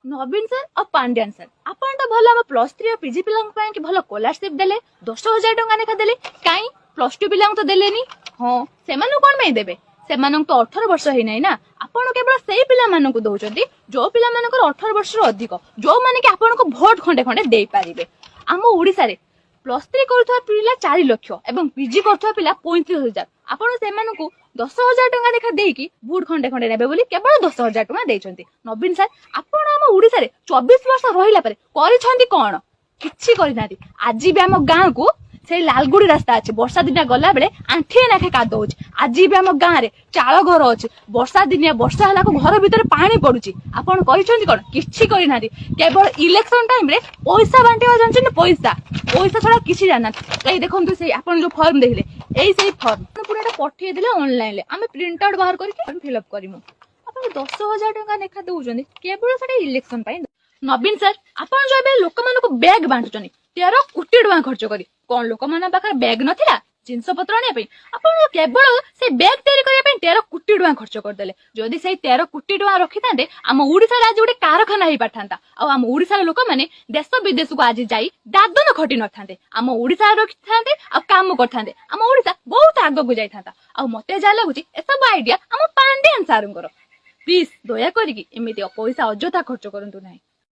नवीन sir और Pandian sir आपण तो भल हम प्लस 3 और पीजी पिला कि भल स्कॉलरशिप देले 10,000 टंका लेखा देले काई प्लस 2 पिला तो देलेनी हाँ से कौन में देवे से तो 18 वर्ष ही नहीं ना आपण केवल से पिला मानक दौरान जो पिला 18 वर्ष अधिक जो माने कि आपण को भोट खंडे खंडे दे पारिबे आम ओडिसा रे प्लस 3 करुवा पिला 4 लाख एवं पीजी करुवा पिला 35,000 आपण से 10,000 टंका लेखा देकी भोट खंडे खंडे नेबे बोली केवल 10,000 टंका देइछंती नवीन सर आपण आम ओडिसा रे 24 वर्ष रहिला परे करिछंती कोन किछि करिनाती आज भी आम गाँ को से लालगुड़ी रास्ता अच्छे वर्षा दिनिया गला बेले आंठिए नाखे काद होची आज भी आम गाँ रे चाल घर अच्छे वर्षा दिनिया वर्षा हला को घर भीतर पानी पड़ुची आपण करिछंती कोन किछि करिनाती केवल इलेक्शन टाइम रे पैसा बांटिवा जानछन पैसा पैसा छड़ा किछि जानना ए देखंतु से आपण जो फॉर्म देखले एई सेई फॉर्म पूराटा पठिए दिले ऑनलाइन ले आमे प्रिंट आउट बाहर करके फॉर्म फिल अप करिमु आपण 10,000 टका नेखा दउछंती केवल सेटा इलेक्शन पाई नवीन सर आपण जो एबे लोक मानको बैग बांटुचनी 13 कोटी टका खर्च करी कोन लोक माना पाखर बैग नथिला जिनस पत्र आने पे आपण केवल से बैग तैयारी करिया पे 13 कोटी टका खर्च कर देले जदी से 13 कोटी टका रखि थांते हम ओडिसा रे आज गोटे कारखाना ही पाठांता आ हम ओडिसा रे लोक माने देश विदेश को आज जाई दादन खटी न थांते हम ओडिसा रखि थांते आ काम कर थांते हम ओडिसा बहुत आगो को जाई थांता आ मते जा लागुची ए सब आईडिया हम पांड्यान सारंकर प्लीज दया करिकी एमिति पैसा अजथा खर्च करंतु नाही।